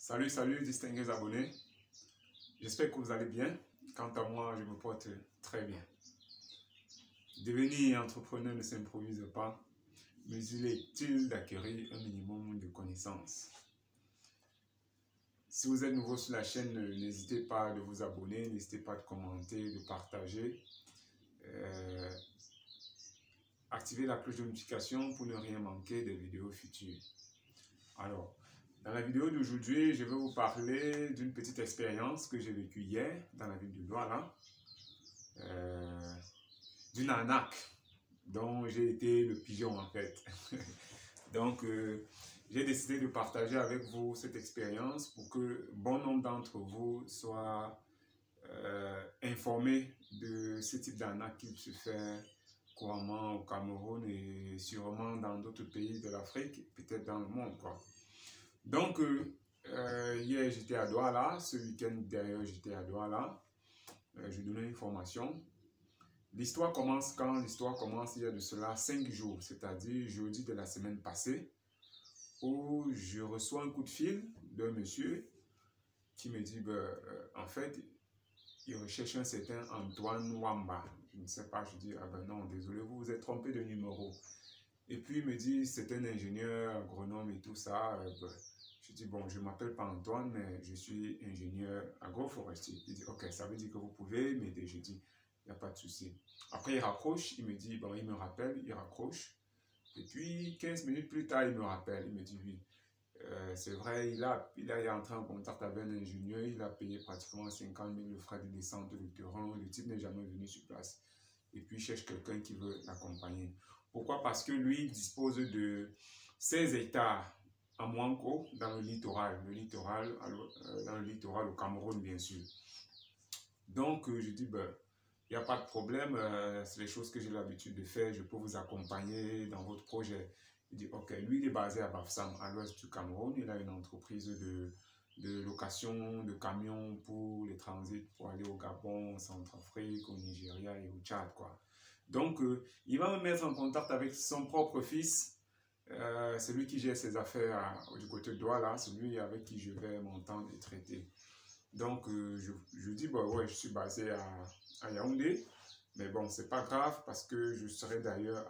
Salut distingués abonnés, j'espère que vous allez bien. Quant à moi, je me porte très bien. Devenir entrepreneur ne s'improvise pas, mais il est utile d'acquérir un minimum de connaissances. Si vous êtes nouveau sur la chaîne, n'hésitez pas de vous abonner, n'hésitez pas de commenter, de partager. Activez la cloche de notification pour ne rien manquer des vidéos futures. Alors, dans la vidéo d'aujourd'hui, je vais vous parler d'une petite expérience que j'ai vécue hier dans la ville de Douala, d'une arnaque dont j'ai été le pigeon en fait. Donc, j'ai décidé de partager avec vous cette expérience pour que bon nombre d'entre vous soient informés de ce type d'arnaque qui se fait couramment au Cameroun et sûrement dans d'autres pays de l'Afrique, peut-être dans le monde, quoi. Donc, hier j'étais à Douala, ce week-end d'ailleurs j'étais à Douala, je donnais une formation. L'histoire commence quand? L'histoire commence il y a de cela 5 jours, c'est-à-dire jeudi de la semaine passée, où je reçois un coup de fil d'un monsieur qui me dit, en fait, il recherche un certain Antoine Wamba. Je ne sais pas, je dis, ah ben non, désolé, vous vous êtes trompé de numéro. Et puis il me dit, c'est un ingénieur agronome et tout ça. Je dis, bon, je ne m'appelle pas Antoine, mais je suis ingénieur agroforestier. Il dit, ok, ça veut dire que vous pouvez m'aider. Je dis, il n'y a pas de souci. Après, il raccroche, il me dit, bon, il me rappelle, il raccroche. Et puis, 15 minutes plus tard, il me rappelle, il me dit, oui, c'est vrai, il est entré en contact avec un ingénieur, il a payé pratiquement 50 000 de frais de descente de terrain, le type n'est jamais venu sur place. Et puis, il cherche quelqu'un qui veut l'accompagner. Pourquoi? Parce que lui dispose de 16 hectares à Mouanko, dans le littoral au Cameroun, bien sûr. Donc, je dis, ben, il n'y a pas de problème, c'est les choses que j'ai l'habitude de faire, je peux vous accompagner dans votre projet. Il dit, ok, lui, il est basé à Bafoussam, à l'ouest du Cameroun, il a une entreprise de location de camions pour les transits, pour aller au Gabon, au Centrafrique, au Nigeria et au Tchad, quoi. Donc, il va me mettre en contact avec son propre fils, c'est lui qui gère ses affaires du côté de Douala, c'est lui avec qui je vais m'entendre et traiter. Donc, je dis, bah ouais, je suis basé à Yaoundé, mais bon, c'est pas grave parce que je serai d'ailleurs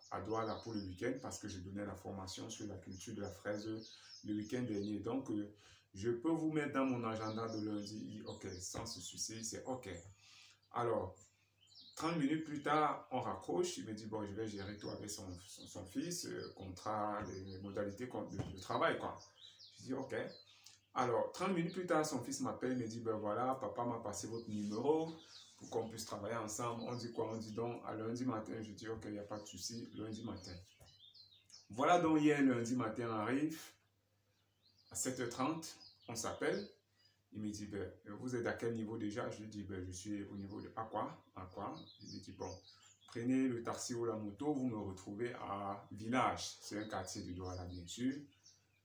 à Douala pour le week-end parce que je donnais la formation sur la culture de la fraise le week-end dernier. Donc, je peux vous mettre dans mon agenda de lundi, ok, sans se soucier, c'est ok. Alors, 30 minutes plus tard, on raccroche, il me dit, bon, je vais gérer tout avec son fils, contrat, les modalités de travail, quoi. Je dis, ok. Alors, 30 minutes plus tard, son fils m'appelle, il me dit, ben voilà, papa m'a passé votre numéro pour qu'on puisse travailler ensemble. On dit quoi? On dit donc à lundi matin. Je dis, ok, il n'y a pas de souci, lundi matin. Voilà donc hier, lundi matin arrive, à 7h30, on s'appelle. Il me dit, ben, vous êtes à quel niveau déjà? Je lui dis, ben, je suis au niveau de Aqua. Il me dit, bon, prenez le taxi ou la moto, vous me retrouvez à Village. C'est un quartier de Douala, bien sûr.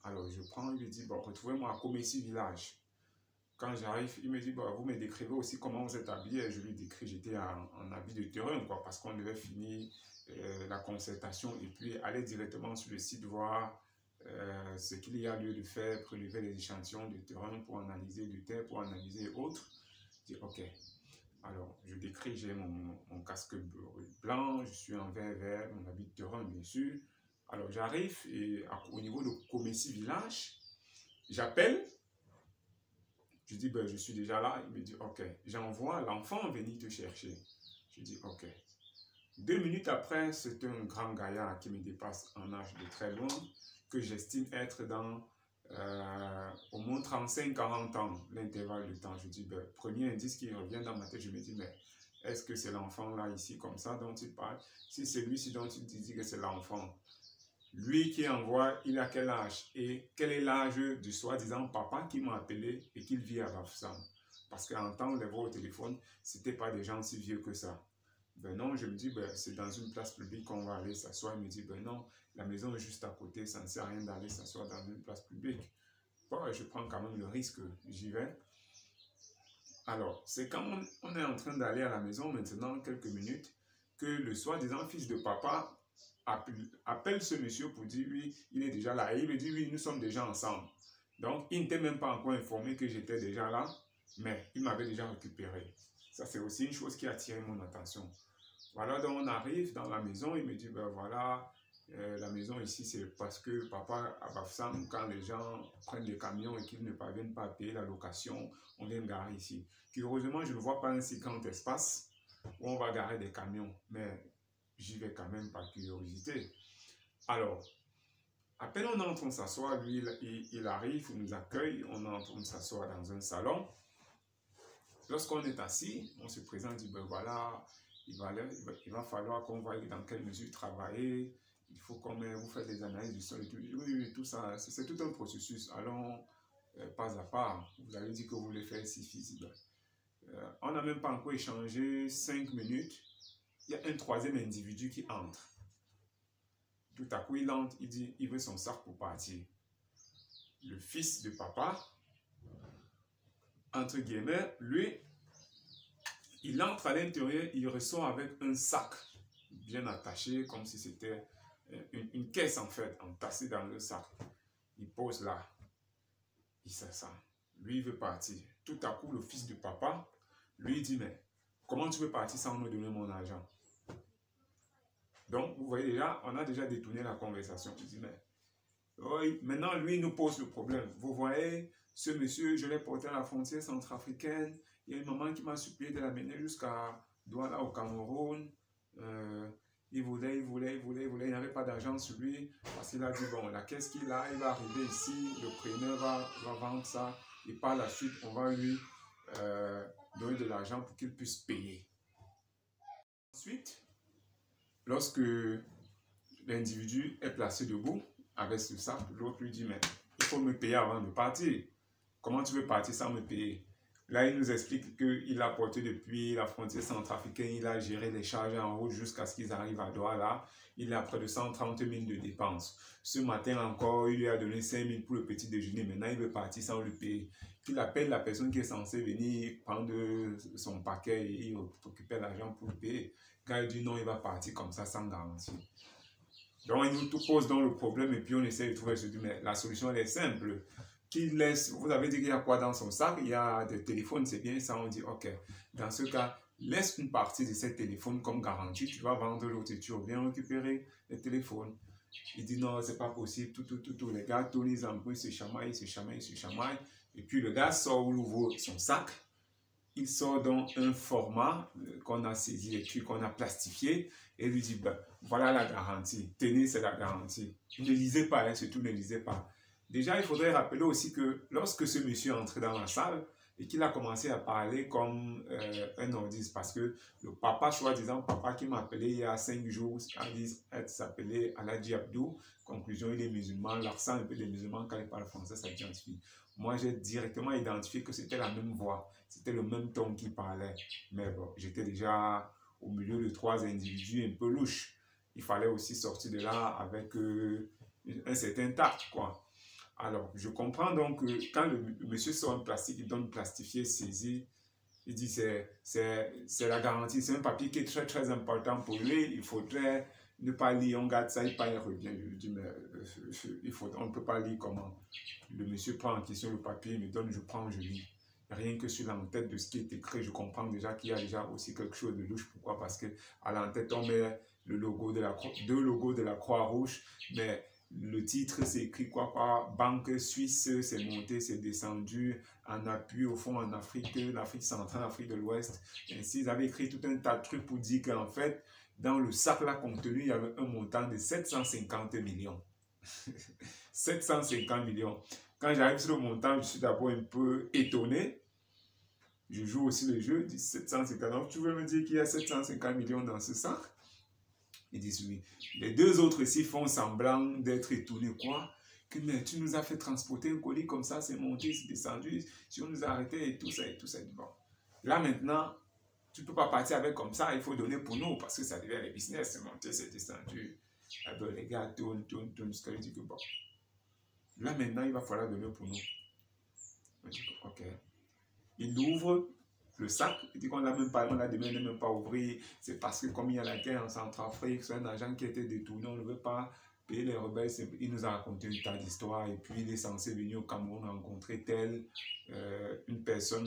Alors, je prends, il me dit, bon, retrouvez-moi à Comessi Village. Quand j'arrive, il me dit, bon, vous me décrivez aussi comment vous êtes habillé. Je lui décris, j'étais en habit de terrain, quoi, parce qu'on devait finir la concertation et puis aller directement sur le site voir ce qu'il y a lieu de faire, prélever les échantillons de terrain pour analyser du terre, pour analyser autres. Je dis, ok. Alors, je décris, j'ai mon casque blanc, je suis en vert, mon habit de terrain, bien sûr. Alors, j'arrive et au niveau de Comessi Village, j'appelle. Je dis, ben, je suis déjà là. Il me dit, ok. J'envoie l'enfant venir te chercher. Je dis, ok. 2 minutes après, c'est un grand gaillard qui me dépasse en âge de très loin, que j'estime être dans au moins 35-40 ans, l'intervalle de temps. Je dis, ben, premier indice qui revient dans ma tête, je me dis, mais est-ce que c'est l'enfant là, ici, comme ça, dont il parle? Si c'est lui-ci dont il dit que c'est l'enfant, lui qui envoie, il a quel âge? Et quel est l'âge du soi-disant papa qui m'a appelé et qu'il vit à Bafoussam? Parce qu'en temps les voix au téléphone, ce n'était pas des gens si vieux que ça. Ben non, je me dis, ben, c'est dans une place publique qu'on va aller s'asseoir. Il me dit, ben non, la maison est juste à côté, ça ne sert à rien d'aller s'asseoir dans une place publique. Bon, je prends quand même le risque, j'y vais. Alors, c'est quand on est en train d'aller à la maison maintenant, quelques minutes, que le soi-disant fils de papa appelle ce monsieur pour dire, oui, il est déjà là. Et il me dit, oui, nous sommes déjà ensemble. Donc, il n'était même pas encore informé que j'étais déjà là, mais il m'avait déjà récupéré. Ça, c'est aussi une chose qui a attiré mon attention. Voilà, donc on arrive dans la maison, il me dit, ben voilà, la maison ici, c'est parce que papa à Bafoussam, quand les gens prennent des camions et qu'ils ne parviennent pas à payer la location, on vient garer ici. Heureusement, je ne vois pas un si grand espace où on va garer des camions, mais j'y vais quand même par curiosité. Alors, à peine on entre, on s'assoit, lui, il arrive, il nous accueille, on entre, on s'assoit dans un salon. Lorsqu'on est assis, on se présente, dit, ben voilà, il va falloir qu'on voie dans quelle mesure travailler, il faut qu'on vous faites des analyses du sol et tout. Oui, tout ça, c'est tout un processus. Allons pas à pas. Vous avez dit que vous voulez faire si feasible. On n'a même pas encore échangé 5 minutes. Il y a un troisième individu qui entre. Tout à coup, il entre, il dit, il veut son sac pour partir. Le fils de papa, entre guillemets, lui, il entre à l'intérieur, il ressort avec un sac bien attaché, comme si c'était une caisse en fait, entassée dans le sac. Il pose là, il s'assoit. Lui, il veut partir. Tout à coup, le fils de papa, lui, il dit, mais comment tu veux partir sans me donner mon argent? Donc, vous voyez déjà, on a déjà détourné la conversation. Il dit, mais oui, maintenant, lui, il nous pose le problème. Vous voyez, ce monsieur, je l'ai porté à la frontière centrafricaine. Il y a une maman qui m'a supplié de l'amener jusqu'à Douala au Cameroun. Il voulait, il n'avait pas d'argent sur lui. Parce qu'il a dit, bon, la caisse qu'il a, il va arriver ici, le preneur va vendre ça. Et par la suite, on va lui donner de l'argent pour qu'il puisse payer. Ensuite, lorsque l'individu est placé debout avec ce sac, l'autre lui dit, mais il faut me payer avant de partir. Comment tu veux partir sans me payer? Là, il nous explique qu'il a porté depuis la frontière centrafricaine, il a géré les charges en route jusqu'à ce qu'ils arrivent à Douala. Il a près de 130 000 de dépenses. Ce matin encore, il lui a donné 5 000 pour le petit déjeuner. Maintenant, il veut partir sans le payer. Qu'il appelle la personne qui est censée venir prendre son paquet et occuper l'argent pour le payer. Quand il dit non, il va partir comme ça sans garantie. Donc, il nous pose dans le problème et puis on essaie de trouver. Je dis, mais la solution, elle est simple. Qu'il laisse, vous avez dit qu'il y a quoi dans son sac? Il y a des téléphones, c'est bien ça. On dit, ok, dans ce cas, laisse une partie de ces téléphones comme garantie. Tu vas vendre l'autre et tu reviens récupérer les téléphones. Il dit, non, c'est pas possible. Tout. Les gars, tous les embrouilles se chamaillent. Et puis le gars sort ou ouvre son sac. Il sort dans un format qu'on a saisi et puis qu'on a plastifié et lui dit, ben, voilà la garantie. Tenez, c'est la garantie. Ne lisez pas, hein, surtout ne lisez pas. Déjà, il faudrait rappeler aussi que lorsque ce monsieur est entré dans la salle et qu'il a commencé à parler comme un nordiste, parce que le papa, soi-disant, papa qui m'a appelé il y a 5 jours, il s'appelait Aladji Abdou. Conclusion, il est musulman. L'accent un peu des musulmans quand il parle français, ça identifie. Moi, j'ai directement identifié que c'était la même voix, c'était le même ton qui parlait. Mais bon, j'étais déjà au milieu de 3 individus un peu louches. Il fallait aussi sortir de là avec un certain tact, quoi. Alors, je comprends donc que quand le monsieur sort un plastique, il donne plastifié, saisi, il dit c'est la garantie, c'est un papier qui est très très important pour lui, il faudrait ne pas lire, on garde ça, il revient. Je lui dis, mais on ne peut pas lire comment? Le monsieur prend en question le papier, il me donne, je prends, je lis. Rien que sur l'entête de ce qui est écrit, je comprends déjà qu'il y a déjà aussi quelque chose de louche. Pourquoi? Parce qu'à l'entête, on met le logo de deux logos de la Croix-Rouge, mais le titre, c'est écrit quoi? Banque suisse, c'est monté, c'est descendu, en appui au fond en Afrique, l'Afrique centrale, l'Afrique de l'Ouest. Ainsi, ils avaient écrit tout un tas de trucs pour dire qu'en fait, dans le sac là contenu, il y avait un montant de 750 millions. 750 millions. Quand j'arrive sur le montant, je suis d'abord un peu étonné. Je joue aussi le jeu, je dis 750. Tu veux me dire qu'il y a 750 millions dans ce sac? Ils disent oui. Les deux autres ici font semblant d'être étonnés. Quoi? Que mais tu nous as fait transporter un colis comme ça, c'est monté, c'est descendu. Si on nous a arrêté et tout ça. Bon. Là maintenant, tu ne peux pas partir avec comme ça, il faut donner pour nous parce que ça devient les business, c'est monté, c'est descendu. Alors les gars tournent, jusqu'à lui dire que bon. Là maintenant, il va falloir donner pour nous. On dit ok. Il ouvre le sac, il dit qu'on l'a même pas, on l'a demandé même pas ouvrir. C'est parce que comme il y a la guerre en Centrafrique, c'est un agent qui a été détourné, on ne veut pas pays les rebelles, il nous a raconté une tas d'histoires et puis il est censé venir au Cameroun rencontrer une personne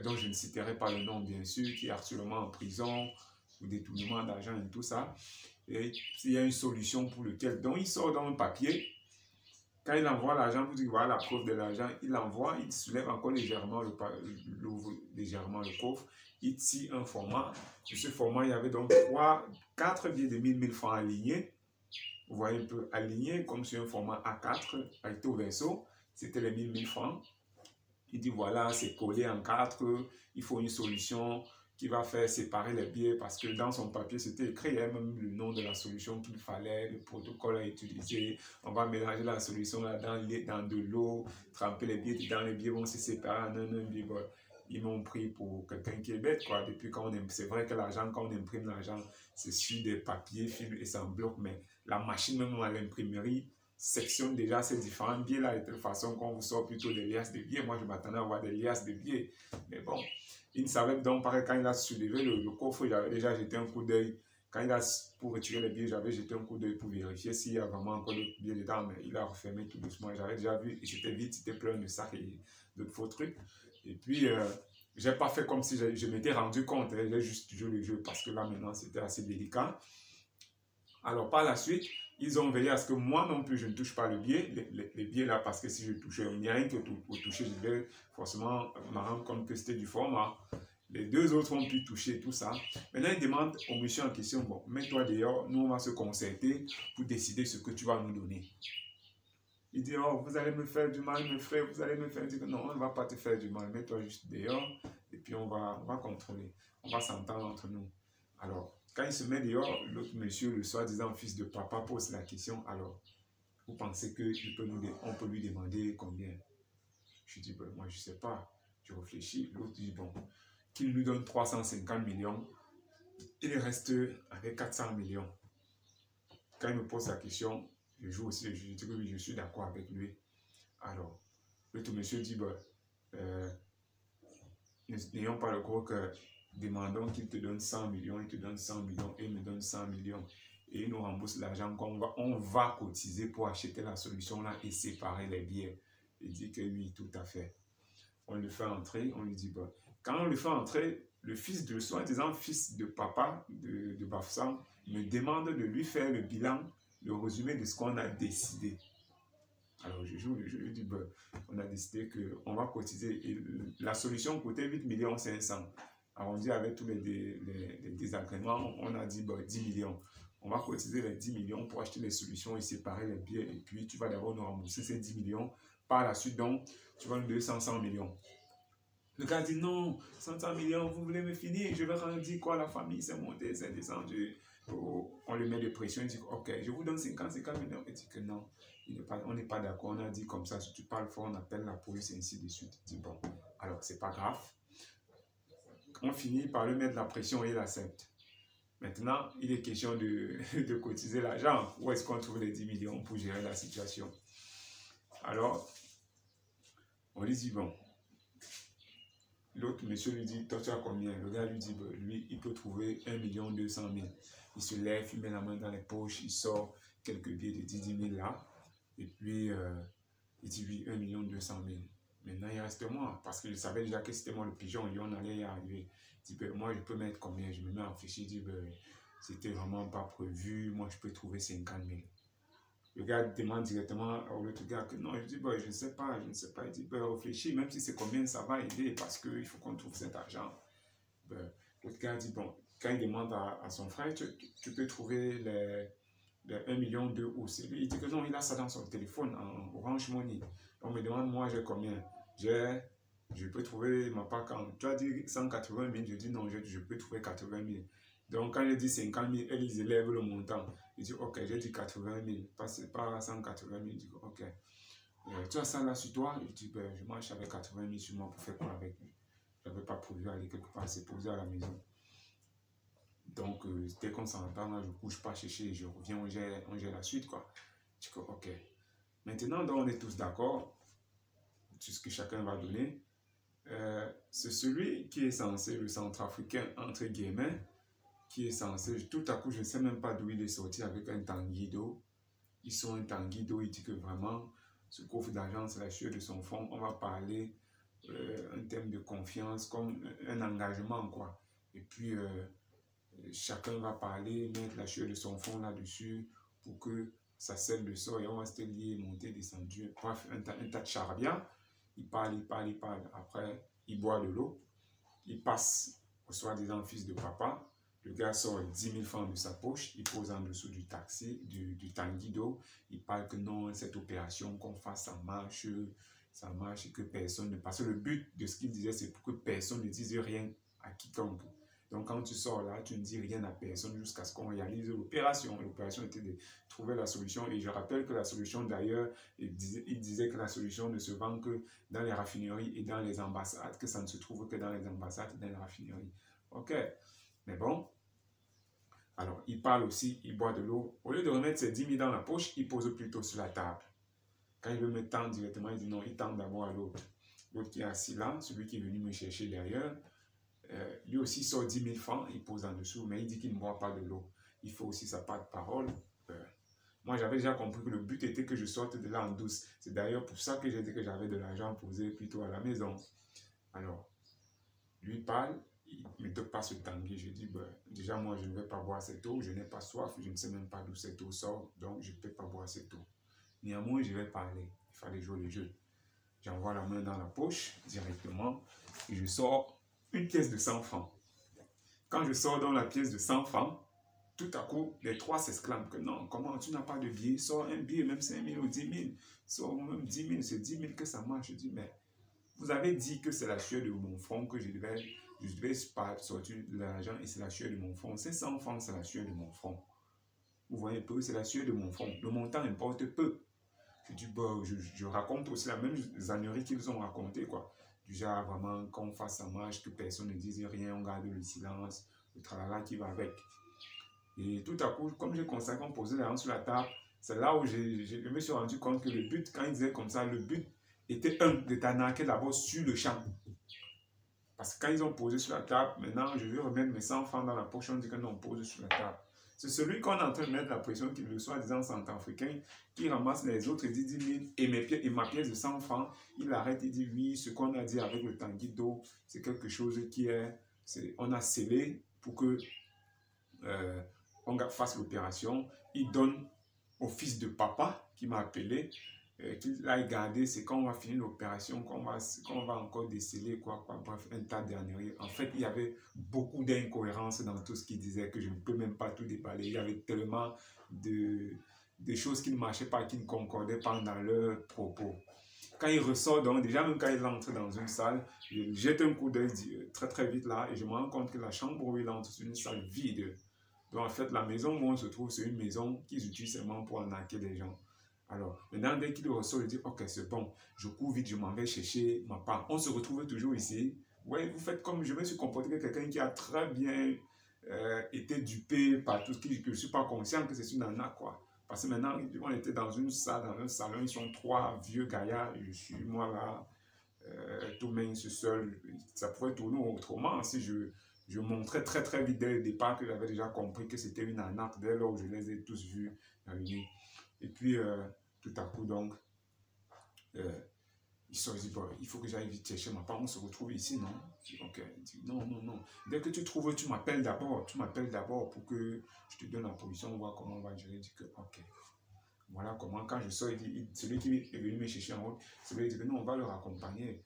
dont je ne citerai pas le nom bien sûr, qui est actuellement en prison pour détournement d'argent et tout ça. Et il y a une solution pour lequel, donc il sort dans un papier. Quand il envoie l'argent, pour dire voilà la preuve de l'argent, il l'envoie, il soulève encore légèrement légèrement le coffre, il tire un format. Sur ce format, il y avait donc 4 billets de 1000 francs alignés. Vous voyez un peu alignés comme sur un format A4 avec au verso. C'était les 1000 francs. Il dit voilà, c'est collé en 4, il faut une solution qui va faire séparer les billets parce que dans son papier, c'était écrit, il y a même le nom de la solution qu'il fallait, le protocole à utiliser. On va mélanger la solution là dans de l'eau, tremper les billets dedans, les billets vont se séparer en un billet. Ils m'ont pris pour quelqu'un qui est bête, quoi. Depuis quand on c'est vrai que l'argent, quand on imprime l'argent, c'est sur des papiers, films et ça en bloque, mais la machine, même à l'imprimerie, sectionne déjà ces différents billets là de telle façon qu'on vous sort plutôt des liasses de billets. Moi, je m'attendais à avoir des liasses de billets, mais bon. Il ne savait donc pas que quand il a soulevé le coffre, j'avais déjà jeté un coup d'œil. Quand il a, pour retirer les billets, j'avais jeté un coup d'œil pour vérifier s'il y a vraiment encore d'autres billets dedans, mais il a refermé tout doucement. J'avais déjà vu, et c'était vite, c'était plein de sacs et d'autres faux trucs. Et puis, je n'ai pas fait comme si je m'étais rendu compte, j'ai juste joué le jeu parce que là maintenant c'était assez délicat. Alors par la suite, ils ont veillé à ce que moi non plus je ne touche pas le billet, les billets là, parce que si je touchais, il n'y a rien que pour toucher, je devais forcément me rendre compte que c'était du format. Les deux autres ont pu toucher tout ça. Maintenant, ils demandent au monsieur en question, bon, mets-toi dehors, nous on va se concerter pour décider ce que tu vas nous donner. Il dit, oh, vous allez me faire du mal, mes frères, vous allez me faire du mal. Non, on ne va pas te faire du mal, mets-toi juste dehors et puis on va contrôler, on va s'entendre entre nous. Alors, quand il se met dehors, l'autre monsieur, le soi-disant fils de papa, pose la question, alors, vous pensez qu'on peut lui demander combien? Je dis, ben, moi je ne sais pas, je réfléchis. L'autre dit, bon, qu'il lui donne 350 millions, il reste avec 400 millions. Quand il me pose la question, je joue aussi, je dis que oui, je suis d'accord avec lui. Alors, l'autre monsieur dit, ben, n'ayons pas le gros cœur, demandons qu'il te donne 100 millions, il te donne 100 millions et il me donne 100 millions. Et il nous rembourse l'argent on va cotiser pour acheter la solution là et séparer les billets. Il dit que oui, tout à fait. On le fait entrer, on lui dit, bon, quand on le fait entrer, le fils de soi-disant fils de papa de Bafoussam me demande de lui faire le bilan, le résumé de ce qu'on a décidé. Alors je joue le jeu, je dis, ben, on a décidé qu'on va cotiser. Et la solution coûtait 8 500 000. Arrondi avec tous les désagréments, on a dit, ben, 10 millions. On va cotiser les 10 millions pour acheter les solutions et séparer les billets. Et puis tu vas d'abord nous rembourser ces 10 millions. Par la suite, donc, tu vas nous donner 100 millions. Le gars dit non, 100 millions, vous voulez me finir, je vais rendre quoi, la famille s'est montée, c'est descendu. On lui met de pression, il dit ok, je vous donne 50 millions. Il dit que non, on n'est pas d'accord, on a dit comme ça, si tu parles fort, on appelle la police et ainsi de suite. Il dit bon, alors c'est pas grave. On finit par lui mettre la pression et il accepte. Maintenant, il est question de cotiser l'argent. Où est-ce qu'on trouve les 10 millions pour gérer la situation? Alors, on lui dit bon. L'autre monsieur lui dit, toi tu as combien? Le gars lui dit, lui il peut trouver 1 200 000. Il se lève, il met la main dans les poches, il sort quelques billets de 10 000 là. Et puis il dit oui, 1 200 000. Maintenant il reste moi, parce que je savais déjà que c'était moi le pigeon et on allait y arriver. Il dit, moi je peux mettre combien? Je me mets à réfléchir, il dit, c'était vraiment pas prévu, moi je peux trouver 50 000. Le gars demande directement à l'autre gars que non, je dis, je ne sais pas, je ne sais pas. Il dit, réfléchis, même si c'est combien, ça va aider parce qu'il faut qu'on trouve cet argent. L'autre gars dit, bon, quand il demande à son frère, tu peux trouver les 1 million de où c'est lui. Il dit que non, il a ça dans son téléphone, en Orange Money. On me demande, moi, j'ai combien? Je peux trouver ma part quand tu as dit 180 000, je dis non, je peux trouver 80 000. Donc, quand il dit 50 000, ils élèvent le montant. Il dit, ok, j'ai dit 80 000, pas 180 000. Il dit, ok. Tu as ça là sur toi? Il dit, je marche avec 80 000 sur moi pour faire quoi avec lui? Je n'avais pas prévu aller quelque part, c'est posé à la maison. Donc, dès qu'on s'entend, là, je ne couche pas chercher, je reviens, on gère la suite, quoi. Je dis, ok. Maintenant, donc, on est tous d'accord sur ce que chacun va donner. C'est celui qui est censé, le centrafricain, entre guillemets, qui est censé, tout à coup, je ne sais même pas d'où il est sorti avec un tanguido. Ils sont un Tanguy d'eau. Il dit que vraiment, ce coffre d'argent, c'est la sueur de son front. On va parler un thème de confiance, comme un engagement, quoi. Et puis, chacun va parler, mettre la sueur de son front là-dessus pour que ça scelle le sort et on va se lier, monter, descendu. Bref, un tas de charabia. Il parle, il parle, il parle. Après, il boit de l'eau. Il passe au soi-disant fils de papa. Le gars sort 10 000 francs de sa poche. Il pose en dessous du taxi, du Tanguy d'eau. Il parle que non, cette opération qu'on fasse, ça marche et que personne ne passe. Le but de ce qu'il disait, c'est pour que personne ne dise rien à quiconque. Donc, quand tu sors là, tu ne dis rien à personne jusqu'à ce qu'on réalise l'opération. L'opération était de trouver la solution. Et je rappelle que la solution, d'ailleurs, il disait que la solution ne se vend que dans les raffineries et dans les ambassades, que ça ne se trouve que dans les ambassades et dans les raffineries. Ok, mais bon. Alors, il parle aussi, il boit de l'eau. Au lieu de remettre ses 10 000 dans la poche, il pose plutôt sur la table. Quand il veut me tendre directement, il dit non, il tend d'abord à l'autre. L'autre qui est assis là, celui qui est venu me chercher derrière, lui aussi sort 10 000 francs, il pose en dessous, mais il dit qu'il ne boit pas de l'eau. Il faut aussi sa part de parole. Moi, j'avais déjà compris que le but était que je sorte de là en douce. C'est d'ailleurs pour ça que j'ai dit que j'avais de l'argent posé plutôt à la maison. Alors, lui parle, il me passe le Tanguy. Je dis, déjà, moi, je ne vais pas boire cette eau. Je n'ai pas soif, je ne sais même pas d'où cette eau sort, donc je ne peux pas boire cette eau. Néanmoins, je vais parler. Il fallait jouer le jeu. J'envoie la main dans la poche directement et je sors une pièce de 100 francs. Quand je sors dans la pièce de 100 francs, tout à coup, les trois s'exclament que non, comment tu n'as pas de billet? Sors un billet, même 5 000 ou 10 000. Sors même 10 000, c'est 10 000 que ça marche. Je dis, mais vous avez dit que c'est la sueur de mon front que je devais sortir de l'argent et c'est la sueur de mon front. Ces 100 francs, c'est la sueur de mon front. Vous voyez peu, c'est la sueur de mon front. Le montant importe peu. Je dis, je raconte aussi la même ânerie qu'ils ont raconté, quoi. Du genre, vraiment, qu'on fasse ça marche, que personne ne dise rien, on garde le silence, le tralala qui va avec. Et tout à coup, comme j'ai constaté qu'on posait les hanches sur la table, c'est là où je me suis rendu compte que le but, quand il disait comme ça, le but était de t'arnaquer d'abord sur le champ. Parce que quand ils ont posé sur la table, maintenant, je vais remettre mes 100 francs dans la poche, on dit que non, on pose sur la table. C'est celui qu'on est en train de mettre la pression, qui le soit disant centrafricain, qui ramasse les autres et dit 10 000 et ma pièce de 100 francs, il arrête et dit oui, ce qu'on a dit avec le Tanguy d'eau, c'est quelque chose qui on a scellé pour que on fasse l'opération. Il donne au fils de papa qui m'a appelé, qu'il a gardé, c'est quand on va finir l'opération, qu'on va encore déceler, quoi, bref, un tas d'années. En fait, il y avait beaucoup d'incohérences dans tout ce qu'il disait que je ne peux même pas tout déballer. Il y avait tellement de choses qui ne marchaient pas, qui ne concordaient pas dans leurs propos. Quand il ressort, donc déjà même quand il entre dans une salle, je jette un coup d'œil très très vite là et je me rends compte que la chambre où il entre, c'est une salle vide. Donc en fait, la maison où on se trouve, c'est une maison qu'ils utilisent seulement pour arnaquer les gens. Alors, maintenant, dès qu'il ressort, il dit, ok, c'est bon, je cours vite, je m'en vais chercher ma part. On se retrouve toujours ici. Ouais, vous faites comme je me suis comporté avec quelqu'un qui a très bien été dupé par tout ce qui... Je ne suis pas conscient que c'est une arnaque, quoi. Parce que maintenant, on était dans une salle, dans un salon, ils sont trois vieux gaillards, je suis moi là, tout mince seul. Ça pourrait tourner autrement si je montrais très très vite dès le départ que j'avais déjà compris que c'était une arnaque dès lors où je les ai tous vus réunis. Et puis, tout à coup, donc, ils se disent, bon, il faut que j'aille vite chercher ma part, on se retrouve ici, non? Je dis, ok, il dit, non, non, non. Dès que tu trouves, tu m'appelles d'abord pour que je te donne la position, on voit comment on va gérer. Je dis que, ok. Voilà comment, quand je sors, celui qui est venu me chercher en route, celui qui dit que non, on va le raccompagner.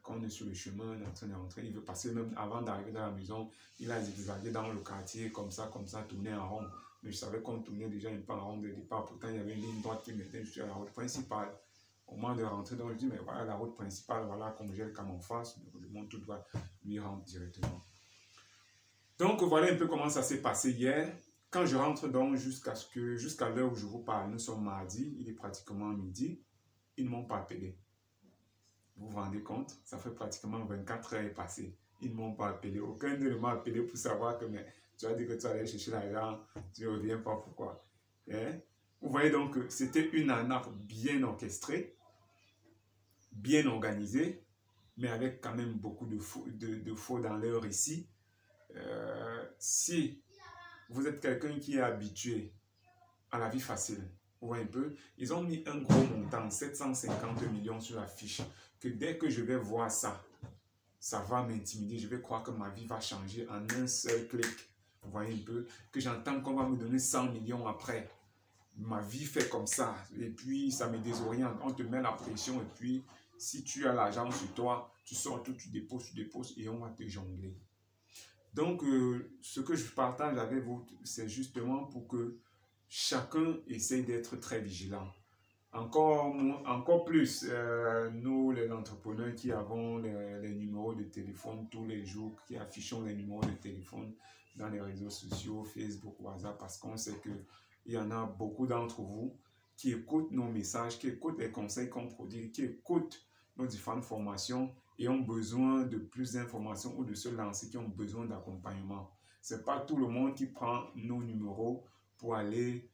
Quand on est sur le chemin, en train de rentrer, il veut passer même avant d'arriver dans la maison, il a zigzagué dans le quartier, comme ça, tourner en rond. Mais je savais qu'on tournait déjà un peu en rond de départ, pourtant il y avait une ligne droite qui mettait jusqu'à la route principale. Au moment de rentrer, donc je dis, mais voilà la route principale, voilà comme j'ai le cam en face, le monde tout doit lui rendre directement. Donc voilà un peu comment ça s'est passé hier. Quand je rentre donc jusqu'à l'heure où je vous parle, nous sommes mardi, il est pratiquement midi, ils ne m'ont pas appelé. Vous vous rendez compte? Ça fait pratiquement 24 heures passées. Ils ne m'ont pas appelé. Aucun d'eux ne m'a appelé pour savoir que mais, tu as dit que tu allais chercher l'argent, tu ne reviens pas, pourquoi? Hein? Vous voyez donc que c'était une arnaque bien orchestrée, bien organisée, mais avec quand même beaucoup de faux dans leur récit. Si vous êtes quelqu'un qui est habitué à la vie facile, Vous voyez un peu, ils ont mis un gros montant, 750 millions sur la fiche, que dès que je vais voir ça, ça va m'intimider. Je vais croire que ma vie va changer en un seul clic. Vous voyez un peu, que j'entends qu'on va me donner 100 millions après. Ma vie fait comme ça. Et puis, ça me désoriente. On te met la pression. Et puis, si tu as l'argent sur toi, tu sors tout, tu déposes et on va te jongler. Donc, ce que je partage avec vous, c'est justement pour que chacun essaye d'être très vigilant. Encore plus, nous les entrepreneurs qui avons les numéros de téléphone tous les jours, qui affichons les numéros de téléphone dans les réseaux sociaux, Facebook, WhatsApp, parce qu'on sait qu'il y en a beaucoup d'entre vous qui écoutent nos messages, qui écoutent les conseils qu'on produit, qui écoutent nos différentes formations et ont besoin de plus d'informations ou de se lancer, qui ont besoin d'accompagnement. Ce n'est pas tout le monde qui prend nos numéros pour aller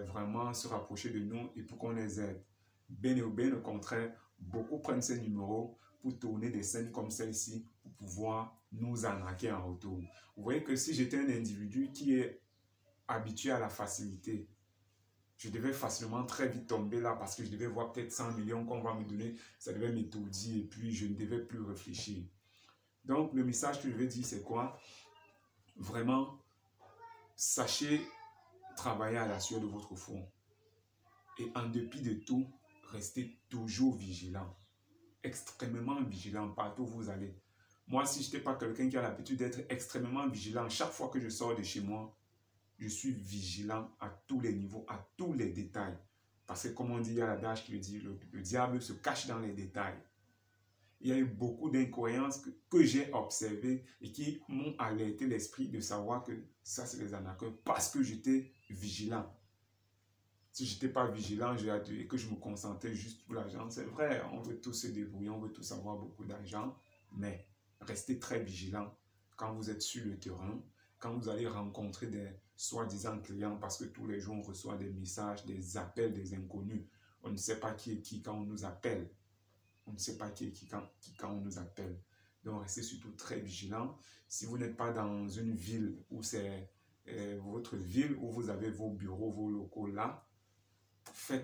vraiment se rapprocher de nous et pour qu'on les aide. Bien au contraire, beaucoup prennent ces numéros pour tourner des scènes comme celle-ci pour pouvoir nous arnaquer en retour. Vous voyez que si j'étais un individu qui est habitué à la facilité, je devais facilement très vite tomber là parce que je devais voir peut-être 100 millions qu'on va me donner, ça devait m'étourdir et puis je ne devais plus réfléchir. Donc le message que je vais dire c'est quoi? Vraiment, sachez travailler à la sueur de votre front. Et en dépit de tout, restez toujours vigilant. Extrêmement vigilant partout où vous allez. Moi, si je n'étais pas quelqu'un qui a l'habitude d'être extrêmement vigilant, chaque fois que je sors de chez moi, je suis vigilant à tous les niveaux, à tous les détails. Parce que comme on dit, il y a l'adage qui dit, le diable se cache dans les détails. Il y a eu beaucoup d'incohérences que j'ai observées et qui m'ont alerté l'esprit de savoir que ça, c'est les arnaqueurs parce que j'étais vigilant. Si je n'étais pas vigilant et que je me concentrais juste pour l'argent, c'est vrai, on veut tous se débrouiller, on veut tous avoir beaucoup d'argent, mais restez très vigilant quand vous êtes sur le terrain, quand vous allez rencontrer des soi-disant clients, parce que tous les jours on reçoit des messages, des appels des inconnus. On ne sait pas qui est qui quand on nous appelle. On ne sait pas qui est qui quand on nous appelle. Donc, restez surtout très vigilant. Si vous n'êtes pas dans une ville où c'est votre ville, où vous avez vos bureaux, vos locaux là,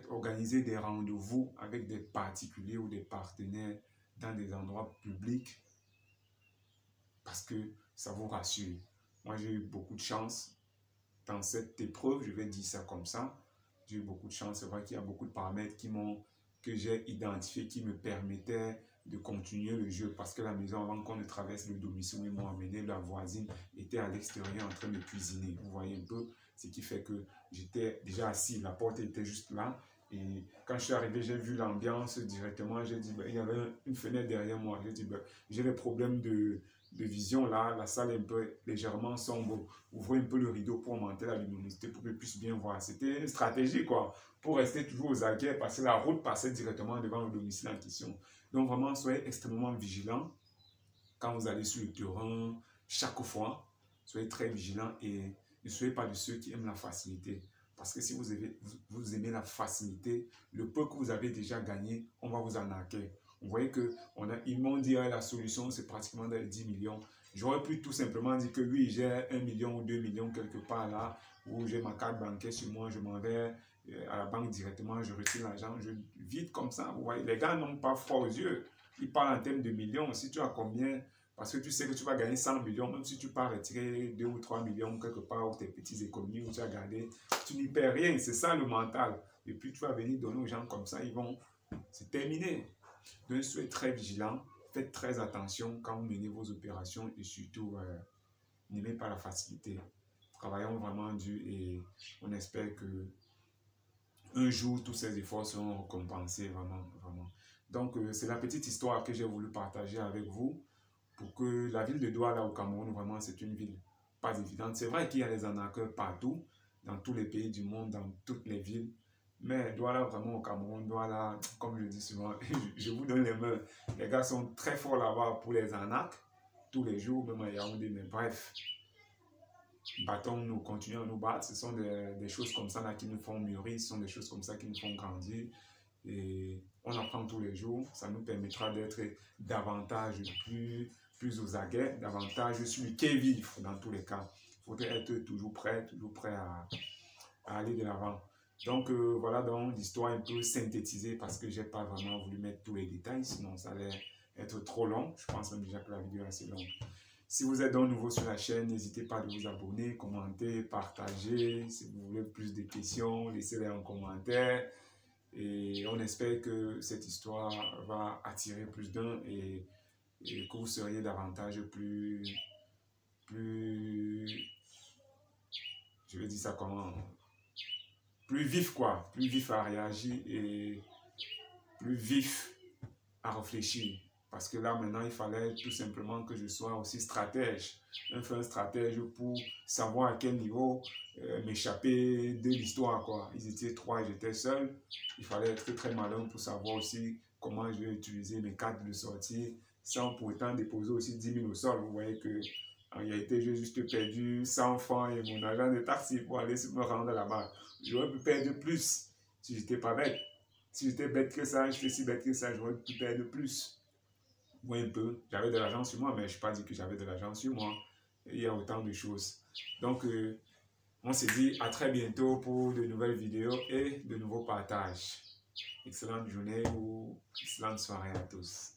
organisez des rendez-vous avec des particuliers ou des partenaires dans des endroits publics parce que ça vous rassure. Moi, j'ai eu beaucoup de chance dans cette épreuve, je vais dire ça comme ça. J'ai eu beaucoup de chance. C'est vrai qu'il y a beaucoup de paramètres que j'ai identifiés qui me permettaient de continuer le jeu parce que la maison, avant qu'on ne traverse le domicile où ils m'ont amené, la voisine était à l'extérieur en train de cuisiner. Vous voyez un peu, ce qui fait que j'étais déjà assis, la porte était juste là. Et quand je suis arrivé, j'ai vu l'ambiance directement. J'ai dit, il y avait une fenêtre derrière moi. J'ai dit, j'ai des problèmes de vision là, la salle est un peu légèrement sombre. Ouvrez un peu le rideau pour augmenter la luminosité pour que je puisse bien voir. C'était une stratégie quoi, pour rester toujours aux aguets parce que la route passait directement devant le domicile en question. Donc vraiment, soyez extrêmement vigilants quand vous allez sur le terrain, chaque fois. Soyez très vigilants et ne soyez pas de ceux qui aiment la facilité. Parce que si vous aimez la facilité, le peu que vous avez déjà gagné, on va vous arnaquer. Vous voyez qu'ils m'ont dit la solution, c'est pratiquement dans les 10 millions. J'aurais pu tout simplement dire que oui, j'ai 1 million ou 2 millions quelque part là, où j'ai ma carte bancaire sur moi, je m'en vais à la banque directement, je retire l'argent, je vide comme ça. Vous voyez, les gars n'ont pas froid aux yeux. Ils parlent en termes de millions. Si tu as combien, parce que tu sais que tu vas gagner 100 millions, même si tu pars retirer 2 ou 3 millions quelque part, ou tes petites économies, où tu as gardé, tu n'y perds rien. C'est ça le mental. Et puis tu vas venir donner aux gens comme ça, c'est terminé. Donc, soyez très vigilants, faites très attention quand vous menez vos opérations et surtout, n'aimez pas la facilité. Travaillons vraiment dur et on espère que un jour, tous ces efforts seront récompensés, vraiment, vraiment. Donc, c'est la petite histoire que j'ai voulu partager avec vous pour que la ville de Douala au Cameroun, vraiment, c'est une ville pas évidente. C'est vrai qu'il y a des arnaqueurs partout, dans tous les pays du monde, dans toutes les villes. Mais Douala, vraiment au Cameroun, Douala, comme je dis souvent, je vous donne les mains. Les gars sont très forts là-bas pour les arnaques, tous les jours, même à Yaoundé, mais bref. Battons-nous, continuons à nous battre. Ce sont des choses comme ça là, qui nous font mûrir, ce sont des choses comme ça qui nous font grandir. Et on apprend tous les jours. Ça nous permettra d'être davantage plus aux aguets, davantage sur le quai-vif dans tous les cas. Il faudrait être toujours prêt à aller de l'avant. Donc voilà donc l'histoire un peu synthétisée parce que j'ai pas vraiment voulu mettre tous les détails, sinon ça allait être trop long. Je pense même déjà que la vidéo est assez longue. Si vous êtes donc nouveau sur la chaîne, n'hésitez pas à vous abonner, commenter, partager. Si vous voulez plus de questions, laissez-les en commentaire. Et on espère que cette histoire va attirer plus d'un et que vous seriez davantage plus, je vais dire ça comment, plus vif quoi, plus vif à réagir et plus vif à réfléchir. Parce que là, maintenant, il fallait tout simplement que je sois aussi stratège. Un stratège pour savoir à quel niveau m'échapper de l'histoire, quoi. Ils étaient 3 et j'étais seul. Il fallait être très malin pour savoir aussi comment je vais utiliser mes cartes de sortie sans pour autant déposer aussi 10 000 au sol. Vous voyez que en réalité, j'ai juste perdu 100 francs et mon argent de taxi pour aller me rendre là-bas. J'aurais pu perdre plus si j'étais pas bête. Si j'étais bête que ça, j'étais si bête que ça, j'aurais pu perdre plus. Moi, un peu. J'avais de l'argent sur moi, mais je n'ai pas dit que j'avais de l'argent sur moi. Il y a autant de choses. Donc, on se dit à très bientôt pour de nouvelles vidéos et de nouveaux partages. Excellente journée ou excellente soirée à tous.